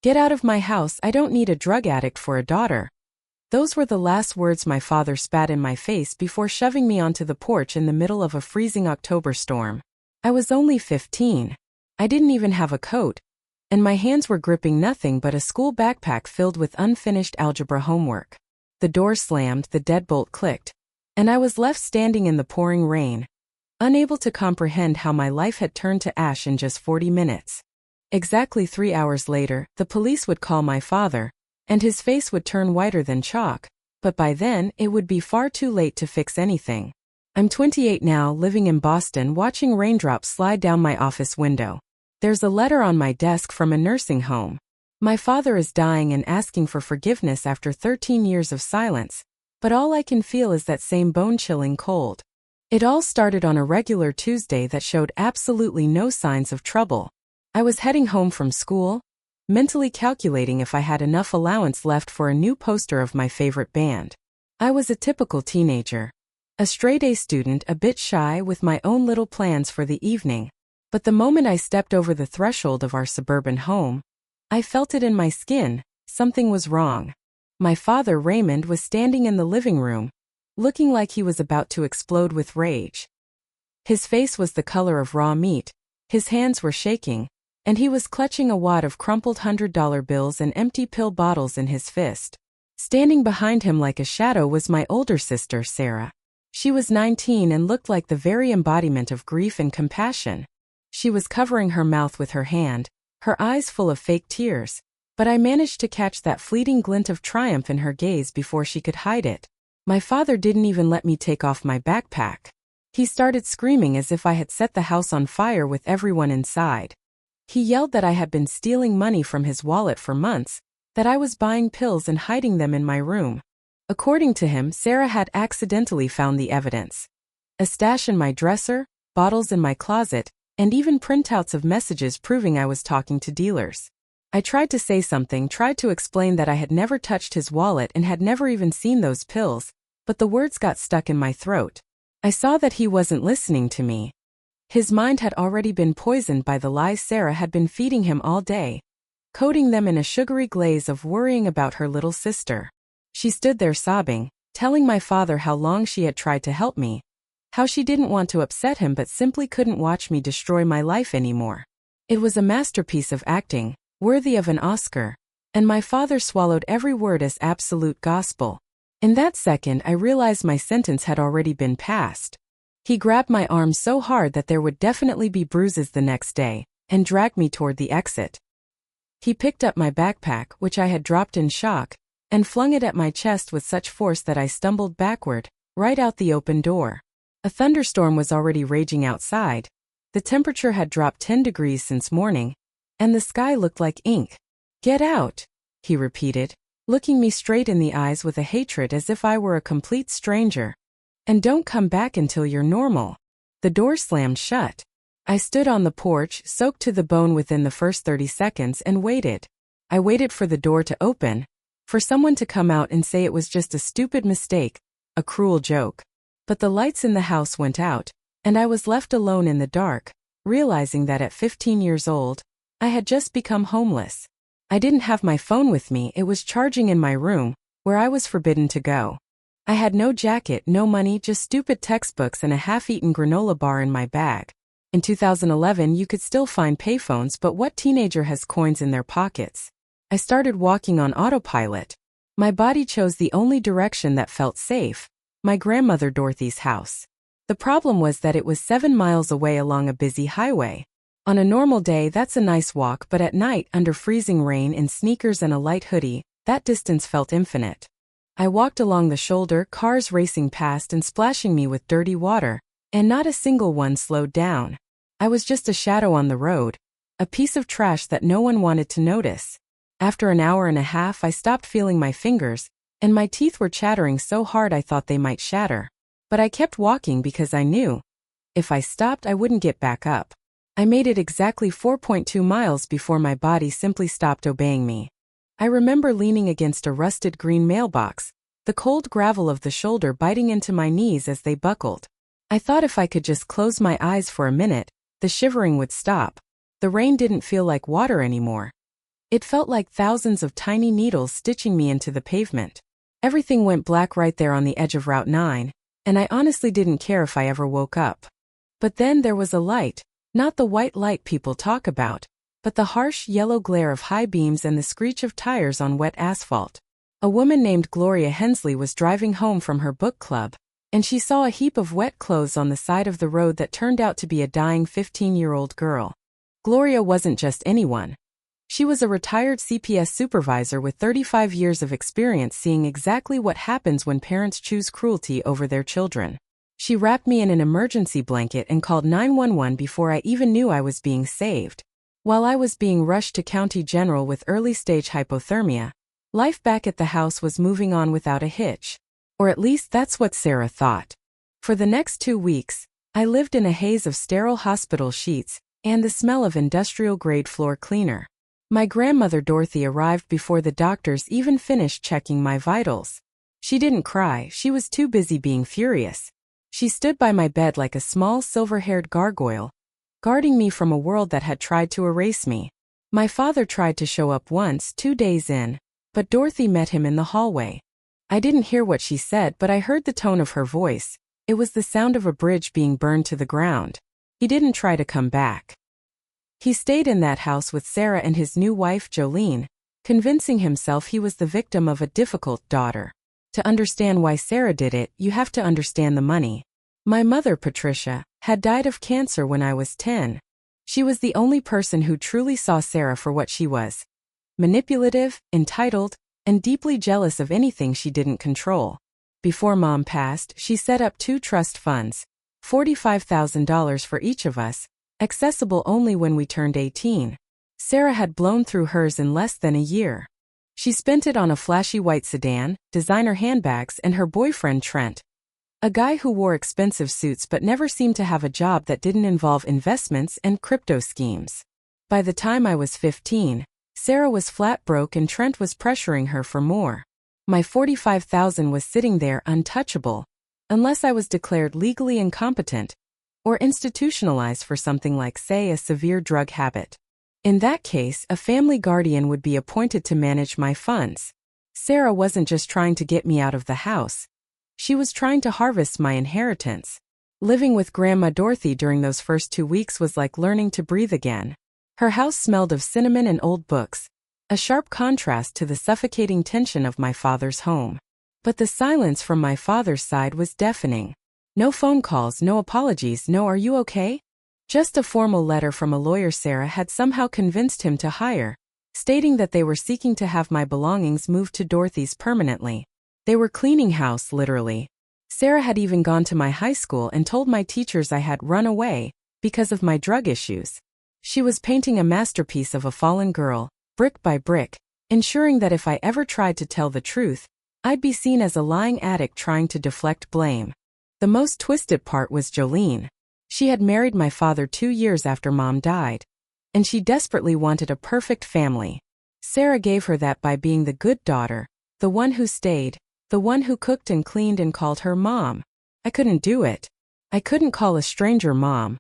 "Get out of my house, I don't need a drug addict for a daughter." Those were the last words my father spat in my face before shoving me onto the porch in the middle of a freezing October storm. I was only 15. I didn't even have a coat, and my hands were gripping nothing but a school backpack filled with unfinished algebra homework. The door slammed, the deadbolt clicked, and I was left standing in the pouring rain, unable to comprehend how my life had turned to ash in just 40 minutes. Exactly 3 hours later, the police would call my father, and his face would turn whiter than chalk, but by then, it would be far too late to fix anything. I'm 28 now, living in Boston, watching raindrops slide down my office window. There's a letter on my desk from a nursing home. My father is dying and asking for forgiveness after 13 years of silence, but all I can feel is that same bone-chilling cold. It all started on a regular Tuesday that showed absolutely no signs of trouble. I was heading home from school, mentally calculating if I had enough allowance left for a new poster of my favorite band. I was a typical teenager. A straight-A student, a bit shy, with my own little plans for the evening. But the moment I stepped over the threshold of our suburban home, I felt it in my skin. Something was wrong. My father, Raymond, was standing in the living room, looking like he was about to explode with rage. His face was the color of raw meat, his hands were shaking, and he was clutching a wad of crumpled $100 bills and empty pill bottles in his fist. Standing behind him like a shadow was my older sister, Sarah. She was 19 and looked like the very embodiment of grief and compassion. She was covering her mouth with her hand, her eyes full of fake tears, but I managed to catch that fleeting glint of triumph in her gaze before she could hide it. My father didn't even let me take off my backpack. He started screaming as if I had set the house on fire with everyone inside. He yelled that I had been stealing money from his wallet for months, that I was buying pills and hiding them in my room. According to him, Sarah had accidentally found the evidence. A stash in my dresser, bottles in my closet, and even printouts of messages proving I was talking to dealers. I tried to say something, tried to explain that I had never touched his wallet and had never even seen those pills, but the words got stuck in my throat. I saw that he wasn't listening to me. His mind had already been poisoned by the lies Sarah had been feeding him all day, coating them in a sugary glaze of worrying about her little sister. She stood there sobbing, telling my father how long she had tried to help me, how she didn't want to upset him but simply couldn't watch me destroy my life anymore. It was a masterpiece of acting, worthy of an Oscar, and my father swallowed every word as absolute gospel. In that second, I realized my sentence had already been passed. He grabbed my arm so hard that there would definitely be bruises the next day, and dragged me toward the exit. He picked up my backpack, which I had dropped in shock, and flung it at my chest with such force that I stumbled backward, right out the open door. A thunderstorm was already raging outside. The temperature had dropped 10 degrees since morning, and the sky looked like ink. "Get out," he repeated, looking me straight in the eyes with a hatred as if I were a complete stranger. "And don't come back until you're normal." The door slammed shut. I stood on the porch, soaked to the bone within the first 30 seconds, and waited. I waited for the door to open, for someone to come out and say it was just a stupid mistake, a cruel joke. But the lights in the house went out, and I was left alone in the dark, realizing that at 15 years old, I had just become homeless. I didn't have my phone with me, it was charging in my room, where I was forbidden to go. I had no jacket, no money, just stupid textbooks and a half-eaten granola bar in my bag. In 2011 you could still find payphones, but what teenager has coins in their pockets? I started walking on autopilot. My body chose the only direction that felt safe, my grandmother Dorothy's house. The problem was that it was 7 miles away along a busy highway. On a normal day that's a nice walk, but at night, under freezing rain in sneakers and a light hoodie, that distance felt infinite. I walked along the shoulder, cars racing past and splashing me with dirty water, and not a single one slowed down. I was just a shadow on the road, a piece of trash that no one wanted to notice. After an hour and a half I stopped feeling my fingers, and my teeth were chattering so hard I thought they might shatter. But I kept walking because I knew, if I stopped I wouldn't get back up. I made it exactly 4.2 miles before my body simply stopped obeying me. I remember leaning against a rusted green mailbox, the cold gravel of the shoulder biting into my knees as they buckled. I thought if I could just close my eyes for a minute, the shivering would stop. The rain didn't feel like water anymore. It felt like thousands of tiny needles stitching me into the pavement. Everything went black right there on the edge of Route 9, and I honestly didn't care if I ever woke up. But then there was a light, not the white light people talk about, but the harsh yellow glare of high beams and the screech of tires on wet asphalt. A woman named Gloria Hensley was driving home from her book club, and she saw a heap of wet clothes on the side of the road that turned out to be a dying 15-year-old girl. Gloria wasn't just anyone. She was a retired CPS supervisor with 35 years of experience seeing exactly what happens when parents choose cruelty over their children. She wrapped me in an emergency blanket and called 911 before I even knew I was being saved. While I was being rushed to County General with early-stage hypothermia, life back at the house was moving on without a hitch. Or at least that's what Sarah thought. For the next 2 weeks, I lived in a haze of sterile hospital sheets and the smell of industrial-grade floor cleaner. My grandmother Dorothy arrived before the doctors even finished checking my vitals. She didn't cry, she was too busy being furious. She stood by my bed like a small silver-haired gargoyle, guarding me from a world that had tried to erase me. My father tried to show up once, 2 days in, but Dorothy met him in the hallway. I didn't hear what she said, but I heard the tone of her voice. It was the sound of a bridge being burned to the ground. He didn't try to come back. He stayed in that house with Sarah and his new wife Jolene, convincing himself he was the victim of a difficult daughter. To understand why Sarah did it, you have to understand the money. My mother, Patricia, had died of cancer when I was 10. She was the only person who truly saw Sarah for what she was: manipulative, entitled, and deeply jealous of anything she didn't control. Before Mom passed, she set up 2 trust funds, $45,000 for each of us, accessible only when we turned 18. Sarah had blown through hers in less than a year. She spent it on a flashy white sedan, designer handbags, and her boyfriend Trent, a guy who wore expensive suits but never seemed to have a job that didn't involve investments and crypto schemes. By the time I was 15, Sarah was flat broke and Trent was pressuring her for more. My $45,000 was sitting there untouchable, unless I was declared legally incompetent or institutionalized for something like, say, a severe drug habit. In that case, a family guardian would be appointed to manage my funds. Sarah wasn't just trying to get me out of the house. She was trying to harvest my inheritance. Living with Grandma Dorothy during those first 2 weeks was like learning to breathe again. Her house smelled of cinnamon and old books, a sharp contrast to the suffocating tension of my father's home. But the silence from my father's side was deafening. No phone calls, no apologies, no "are you okay?" Just a formal letter from a lawyer Sarah had somehow convinced him to hire, stating that they were seeking to have my belongings moved to Dorothy's permanently. They were cleaning house, literally. Sarah had even gone to my high school and told my teachers I had run away because of my drug issues. She was painting a masterpiece of a fallen girl, brick by brick, ensuring that if I ever tried to tell the truth, I'd be seen as a lying addict trying to deflect blame. The most twisted part was Jolene. She had married my father 2 years after Mom died, and she desperately wanted a perfect family. Sarah gave her that by being the good daughter, the one who stayed, the one who cooked and cleaned and called her Mom. I couldn't do it. I couldn't call a stranger Mom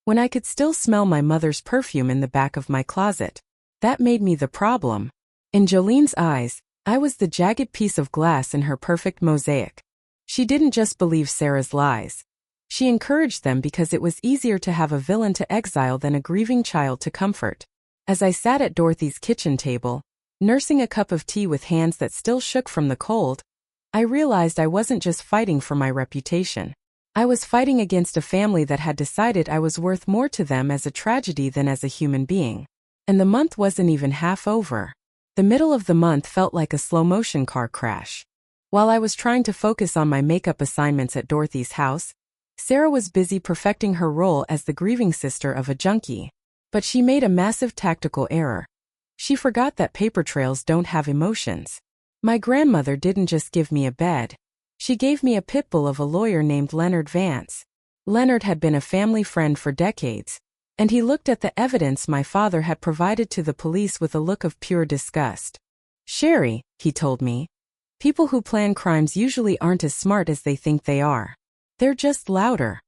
when I could still smell my mother's perfume in the back of my closet. That made me the problem. In Jolene's eyes, I was the jagged piece of glass in her perfect mosaic. She didn't just believe Sarah's lies. She encouraged them because it was easier to have a villain to exile than a grieving child to comfort. As I sat at Dorothy's kitchen table, nursing a cup of tea with hands that still shook from the cold, I realized I wasn't just fighting for my reputation. I was fighting against a family that had decided I was worth more to them as a tragedy than as a human being. And the month wasn't even half over. The middle of the month felt like a slow-motion car crash. While I was trying to focus on my makeup assignments at Dorothy's house, Sarah was busy perfecting her role as the grieving sister of a junkie. But she made a massive tactical error. She forgot that paper trails don't have emotions. My grandmother didn't just give me a bed. She gave me a pit bull of a lawyer named Leonard Vance. Leonard had been a family friend for decades, and he looked at the evidence my father had provided to the police with a look of pure disgust. "Sherry," he told me, "people who plan crimes usually aren't as smart as they think they are. They're just louder."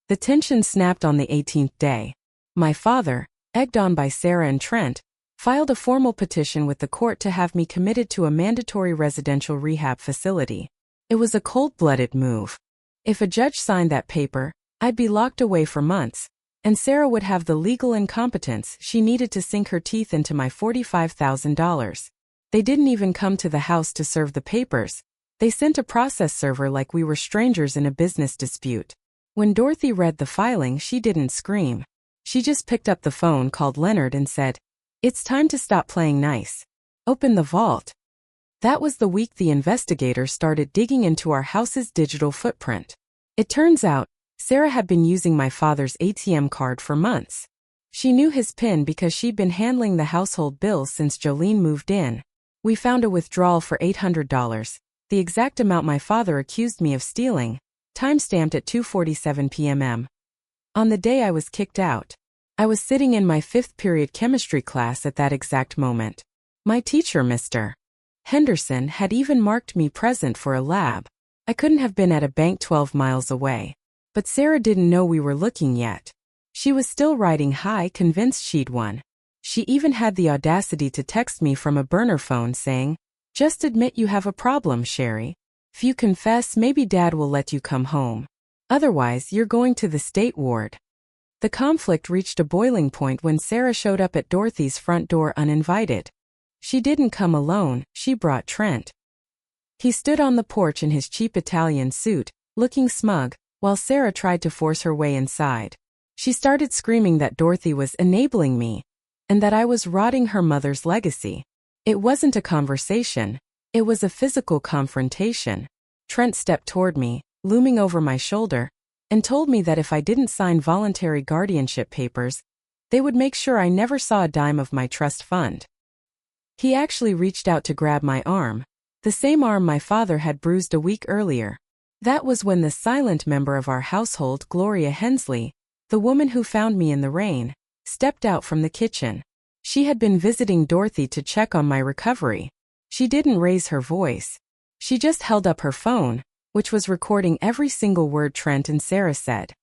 The tension snapped on the 18th day. My father, egged on by Sarah and Trent, filed a formal petition with the court to have me committed to a mandatory residential rehab facility. It was a cold-blooded move. If a judge signed that paper, I'd be locked away for months, and Sarah would have the legal incompetence she needed to sink her teeth into my $45,000. They didn't even come to the house to serve the papers. They sent a process server like we were strangers in a business dispute. When Dorothy read the filing, she didn't scream. She just picked up the phone, called Leonard, and said, "It's time to stop playing nice. Open the vault." That was the week the investigators started digging into our house's digital footprint. It turns out, Sarah had been using my father's ATM card for months. She knew his PIN because she'd been handling the household bills since Jolene moved in. We found a withdrawal for $800, the exact amount my father accused me of stealing, time-stamped at 2:47 p.m. On the day I was kicked out, I was sitting in my 5th period chemistry class at that exact moment. My teacher, Mr. Henderson, had even marked me present for a lab. I couldn't have been at a bank 12 miles away. But Sarah didn't know we were looking yet. She was still riding high, convinced she'd won. She even had the audacity to text me from a burner phone saying, "Just admit you have a problem, Sherry. If you confess, maybe Dad will let you come home. Otherwise, you're going to the state ward." The conflict reached a boiling point when Sarah showed up at Dorothy's front door uninvited. She didn't come alone, she brought Trent. He stood on the porch in his cheap Italian suit, looking smug, while Sarah tried to force her way inside. She started screaming that Dorothy was enabling me, and that I was rotting her mother's legacy. It wasn't a conversation, it was a physical confrontation. Trent stepped toward me, looming over my shoulder, and told me that if I didn't sign voluntary guardianship papers, they would make sure I never saw a dime of my trust fund. He actually reached out to grab my arm, the same arm my father had bruised a week earlier. That was when the silent member of our household, Gloria Hensley, the woman who found me in the rain, stepped out from the kitchen. She had been visiting Dorothy to check on my recovery. She didn't raise her voice. She just held up her phone, which was recording every single word Trent and Sarah said.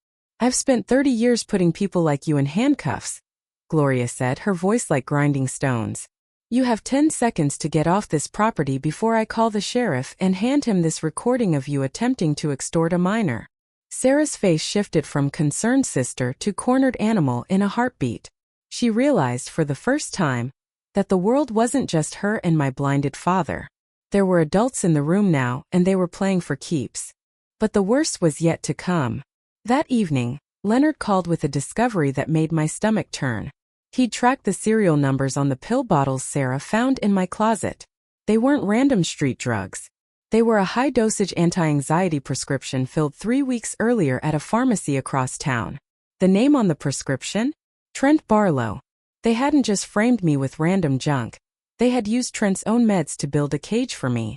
"I've spent 30 years putting people like you in handcuffs," Gloria said, her voice like grinding stones. "You have 10 seconds to get off this property before I call the sheriff and hand him this recording of you attempting to extort a minor." Sarah's face shifted from concerned sister to cornered animal in a heartbeat. She realized for the first time that the world wasn't just her and my blinded father. There were adults in the room now, and they were playing for keeps. But the worst was yet to come. That evening, Leonard called with a discovery that made my stomach turn. He'd tracked the serial numbers on the pill bottles Sarah found in my closet. They weren't random street drugs. They were a high-dosage anti-anxiety prescription filled 3 weeks earlier at a pharmacy across town. The name on the prescription? Trent Barlow. They hadn't just framed me with random junk. They had used Trent's own meds to build a cage for me.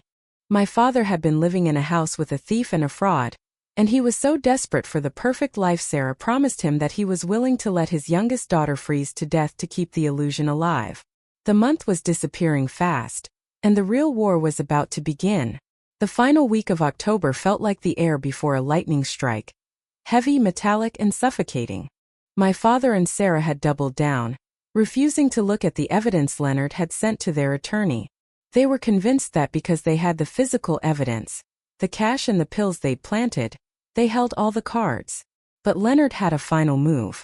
My father had been living in a house with a thief and a fraud, and he was so desperate for the perfect life Sarah promised him that he was willing to let his youngest daughter freeze to death to keep the illusion alive. The month was disappearing fast, and the real war was about to begin. The final week of October felt like the air before a lightning strike. Heavy, metallic, and suffocating. My father and Sarah had doubled down, refusing to look at the evidence Leonard had sent to their attorney. They were convinced that because they had the physical evidence, the cash and the pills they'd planted, they held all the cards. But Leonard had a final move.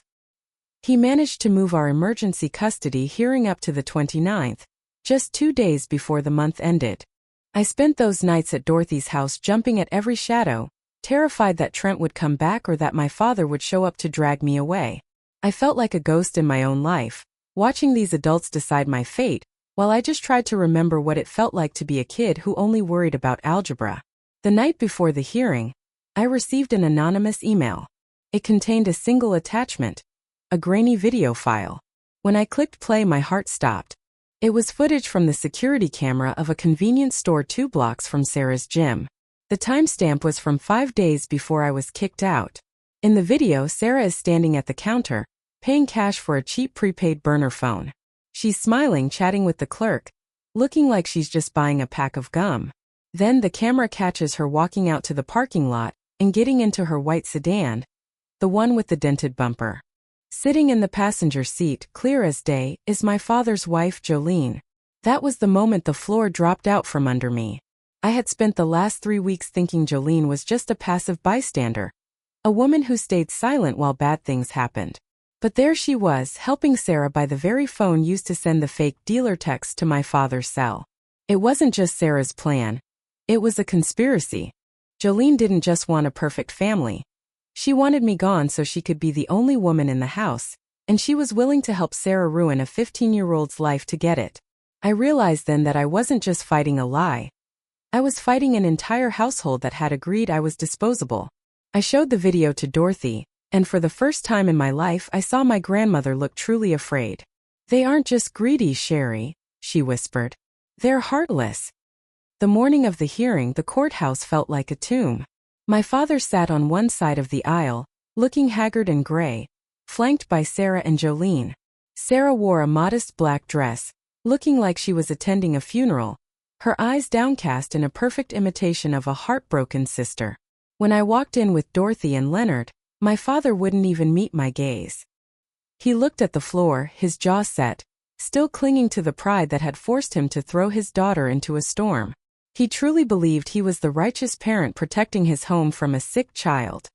He managed to move our emergency custody hearing up to the 29th, just 2 days before the month ended. I spent those nights at Dorothy's house jumping at every shadow, terrified that Trent would come back or that my father would show up to drag me away. I felt like a ghost in my own life, watching these adults decide my fate, while I just tried to remember what it felt like to be a kid who only worried about algebra. The night before the hearing, I received an anonymous email. It contained a single attachment, a grainy video file. When I clicked play, my heart stopped. It was footage from the security camera of a convenience store 2 blocks from Sarah's gym. The timestamp was from 5 days before I was kicked out. In the video, Sarah is standing at the counter, paying cash for a cheap prepaid burner phone. She's smiling, chatting with the clerk, looking like she's just buying a pack of gum. Then the camera catches her walking out to the parking lot and getting into her white sedan, the one with the dented bumper. Sitting in the passenger seat, clear as day, is my father's wife, Jolene. That was the moment the floor dropped out from under me. I had spent the last 3 weeks thinking Jolene was just a passive bystander, a woman who stayed silent while bad things happened. But there she was, helping Sarah by the very phone used to send the fake dealer text to my father's cell. It wasn't just Sarah's plan. It was a conspiracy. Jolene didn't just want a perfect family. She wanted me gone so she could be the only woman in the house, and she was willing to help Sarah ruin a 15-year-old's life to get it. I realized then that I wasn't just fighting a lie. I was fighting an entire household that had agreed I was disposable. I showed the video to Dorothy, and for the first time in my life I saw my grandmother look truly afraid. "They aren't just greedy, Sherry," she whispered. "They're heartless." The morning of the hearing, the courthouse felt like a tomb. My father sat on one side of the aisle, looking haggard and gray, flanked by Sarah and Jolene. Sarah wore a modest black dress, looking like she was attending a funeral, her eyes downcast in a perfect imitation of a heartbroken sister. When I walked in with Dorothy and Leonard, my father wouldn't even meet my gaze. He looked at the floor, his jaw set, still clinging to the pride that had forced him to throw his daughter into a storm. He truly believed he was the righteous parent protecting his home from a sick child.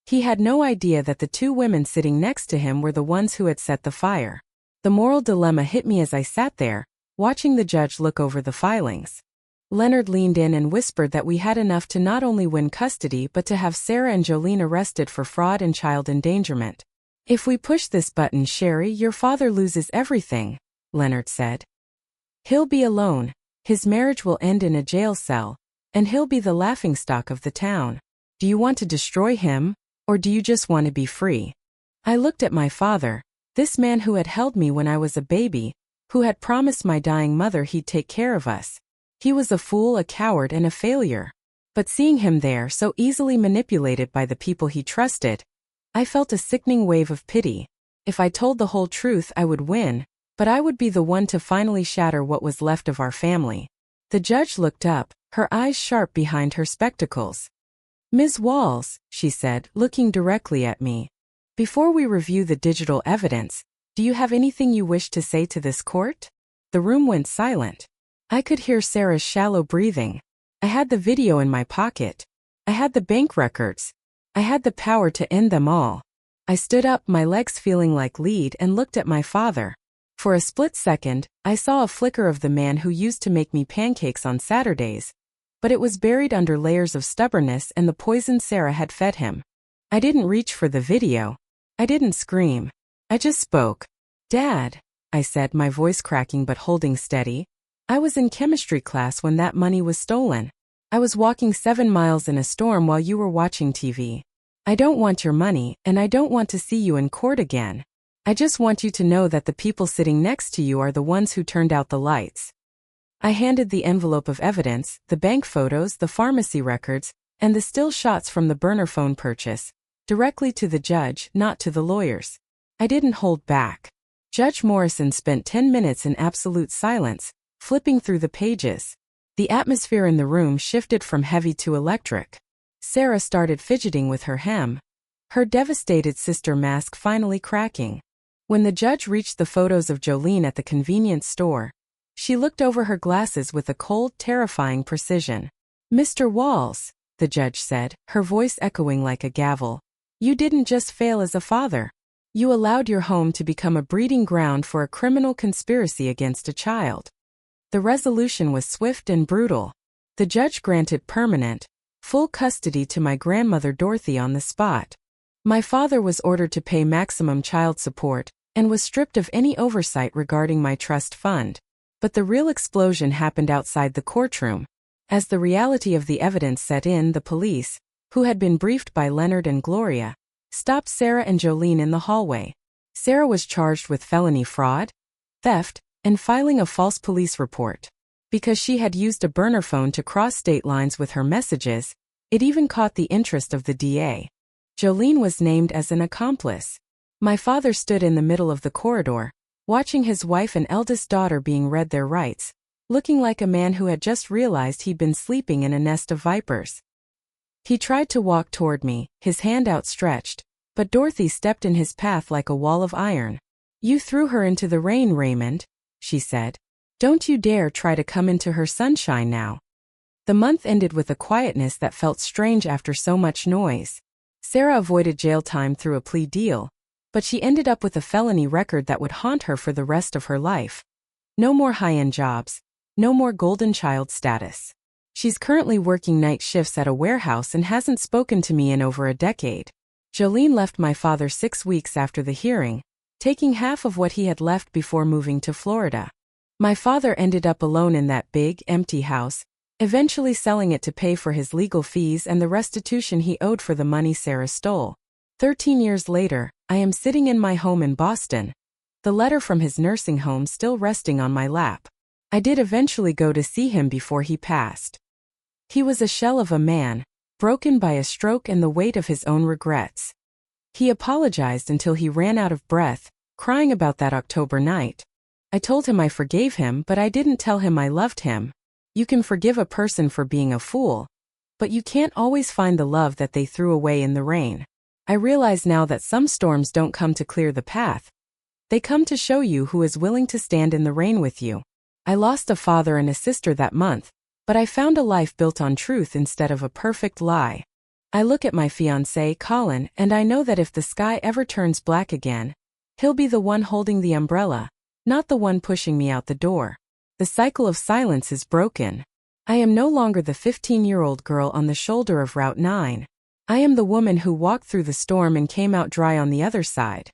He had no idea that the 2 women sitting next to him were the ones who had set the fire. The moral dilemma hit me as I sat there, watching the judge look over the filings. Leonard leaned in and whispered that we had enough to not only win custody but to have Sarah and Jolene arrested for fraud and child endangerment. "If we push this button, Sherry, your father loses everything," Leonard said. "He'll be alone, his marriage will end in a jail cell, and he'll be the laughingstock of the town. Do you want to destroy him, or do you just want to be free?" I looked at my father, this man who had held me when I was a baby, who had promised my dying mother he'd take care of us. He was a fool, a coward, and a failure. But seeing him there, so easily manipulated by the people he trusted, I felt a sickening wave of pity. If I told the whole truth, I would win, but I would be the one to finally shatter what was left of our family. The judge looked up, her eyes sharp behind her spectacles. "Ms. Walls," she said, looking directly at me, "before we review the digital evidence, do you have anything you wish to say to this court?" The room went silent. I could hear Sarah's shallow breathing. I had the video in my pocket. I had the bank records. I had the power to end them all. I stood up, my legs feeling like lead, and looked at my father. For a split second, I saw a flicker of the man who used to make me pancakes on Saturdays, but it was buried under layers of stubbornness and the poison Sarah had fed him. I didn't reach for the video. I didn't scream. I just spoke. "Dad," I said, my voice cracking but holding steady. "I was in chemistry class when that money was stolen. I was walking 7 miles in a storm while you were watching TV. I don't want your money, and I don't want to see you in court again. I just want you to know that the people sitting next to you are the ones who turned out the lights." I handed the envelope of evidence, the bank photos, the pharmacy records, and the still shots from the burner phone purchase, directly to the judge, not to the lawyers. I didn't hold back. Judge Morrison spent 10 minutes in absolute silence, flipping through the pages. The atmosphere in the room shifted from heavy to electric. Sarah started fidgeting with her hem, her devastated sister mask finally cracking. When the judge reached the photos of Jolene at the convenience store, she looked over her glasses with a cold, terrifying precision. "Mr. Walls," the judge said, her voice echoing like a gavel, "you didn't just fail as a father. You allowed your home to become a breeding ground for a criminal conspiracy against a child." The resolution was swift and brutal. The judge granted permanent, full custody to my grandmother Dorothy on the spot. My father was ordered to pay maximum child support, and was stripped of any oversight regarding my trust fund. But the real explosion happened outside the courtroom. As the reality of the evidence set in, the police, who had been briefed by Leonard and Gloria, stopped Sarah and Jolene in the hallway. Sarah was charged with felony fraud, theft, and filing a false police report. Because she had used a burner phone to cross state lines with her messages, it even caught the interest of the DA. Jolene was named as an accomplice. My father stood in the middle of the corridor, watching his wife and eldest daughter being read their rights, looking like a man who had just realized he'd been sleeping in a nest of vipers. He tried to walk toward me, his hand outstretched, But Dorothy stepped in his path like a wall of iron. "You threw her into the rain, Raymond," she said. "Don't you dare try to come into her sunshine now." The month ended with a quietness that felt strange after so much noise. Sarah avoided jail time through a plea deal, but she ended up with a felony record that would haunt her for the rest of her life. No more high-end jobs, no more golden child status. She's currently working night shifts at a warehouse and hasn't spoken to me in over a decade. Jolene left my father 6 weeks after the hearing, taking half of what he had left before moving to Florida. My father ended up alone in that big, empty house, eventually selling it to pay for his legal fees and the restitution he owed for the money Sarah stole. 13 years later, I am sitting in my home in Boston, the letter from his nursing home still resting on my lap. I did eventually go to see him before he passed. He was a shell of a man, broken by a stroke and the weight of his own regrets. He apologized until he ran out of breath, crying about that October night. I told him I forgave him, but I didn't tell him I loved him. You can forgive a person for being a fool, but you can't always find the love that they threw away in the rain. I realize now that some storms don't come to clear the path. They come to show you who is willing to stand in the rain with you. I lost a father and a sister that month, but I found a life built on truth instead of a perfect lie. I look at my fiancé, Colin, and I know that if the sky ever turns black again, he'll be the one holding the umbrella, not the one pushing me out the door. The cycle of silence is broken. I am no longer the 15-year-old girl on the shoulder of Route 9. I am the woman who walked through the storm and came out dry on the other side.